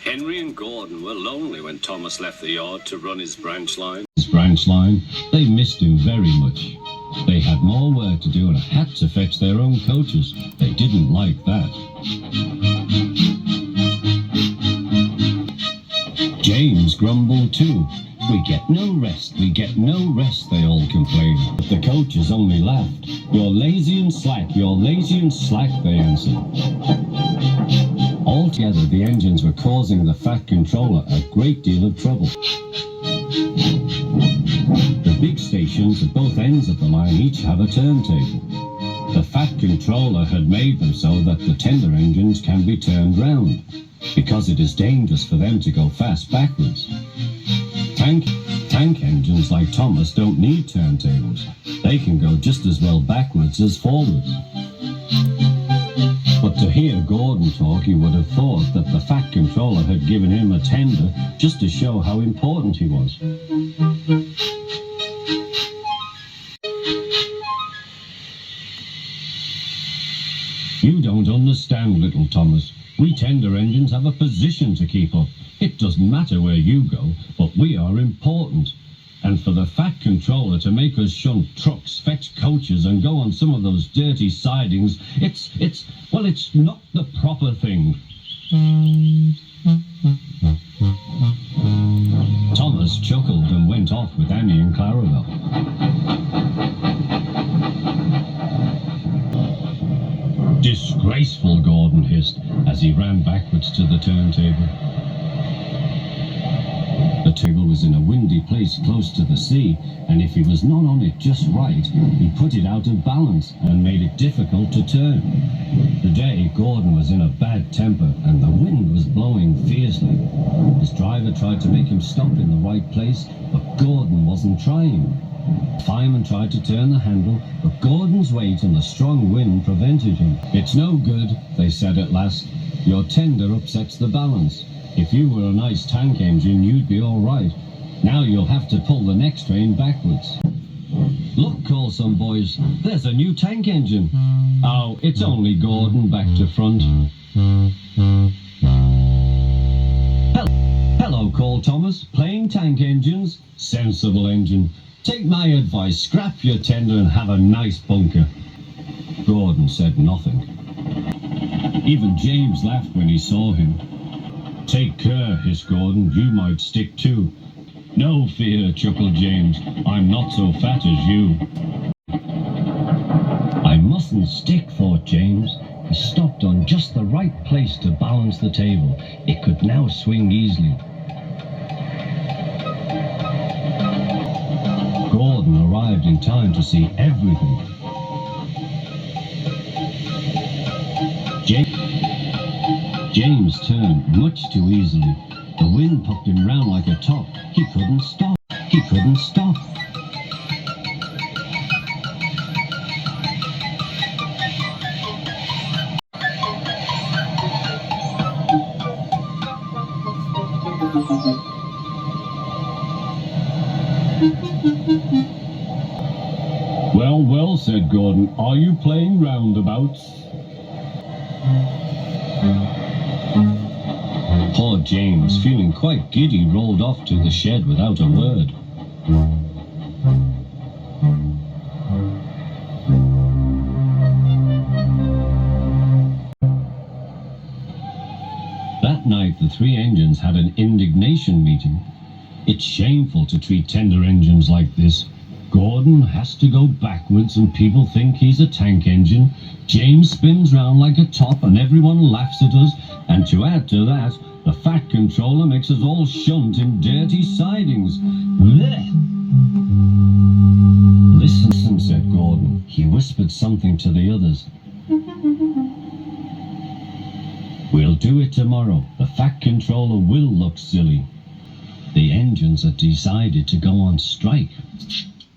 Henry and Gordon were lonely when Thomas left the yard to run his branch line. His branch line, they missed him very much. They had more work to do and had to fetch their own coaches. They didn't like that. James grumbled too. We get no rest, they all complained. But the coaches only laughed. You're lazy and slack, they answered. Altogether, the engines were causing the Fat Controller a great deal of trouble. The big stations at both ends of the line each have a turntable. The Fat Controller had made them so that the tender engines can be turned round, because it is dangerous for them to go fast backwards. Tank engines like Thomas don't need turntables. They can go just as well backwards as forwards. But to hear Gordon talk, you would have thought that the Fat Controller had given him a tender just to show how important he was. You don't understand, little Thomas. We tender engines have a position to keep up. It doesn't matter where you go, but we are important. And for the Fat Controller to make us shunt trucks, fetch coaches, and go on some of those dirty sidings, it's not the proper thing. Thomas chuckled and went off with Annie and Clarabelle. Disgraceful, Gordon hissed as he ran backwards to the turntable. The table was in a windy place close to the sea, and if he was not on it just right, he put it out of balance and made it difficult to turn. Today, Gordon was in a bad temper, and the wind was blowing fiercely. His driver tried to make him stop in the right place, but Gordon wasn't trying. The fireman tried to turn the handle, but Gordon's weight and the strong wind prevented him. It's no good, they said at last. Your tender upsets the balance. If you were a nice tank engine, you'd be all right. Now you'll have to pull the next train backwards. Look, called some boys, there's a new tank engine. Oh, it's only Gordon back to front. Hello, called Thomas. Playing tank engines? Sensible engine. Take my advice, scrap your tender and have a nice bunker. Gordon said nothing. Even James laughed when he saw him. Take care, hissed Gordon, you might stick too. No fear, chuckled James, I'm not so fat as you. I mustn't stick, thought James. He stopped on just the right place to balance the table. It could now swing easily. Gordon arrived in time to see everything. James turned much too easily. The wind puffed him round like a top. He couldn't stop. Well, said Gordon, are you playing roundabouts? Poor James, feeling quite giddy, rolled off to the shed without a word. That night, the three engines had an indignation meeting. It's shameful to treat tender engines like this. Gordon has to go backwards and people think he's a tank engine. James spins round like a top and everyone laughs at us. And to add to that, the Fat Controller makes us all shunt in dirty sidings. Blech. Listen, said Gordon. He whispered something to the others. We'll do it tomorrow. The Fat Controller will look silly. The engines had decided to go on strike.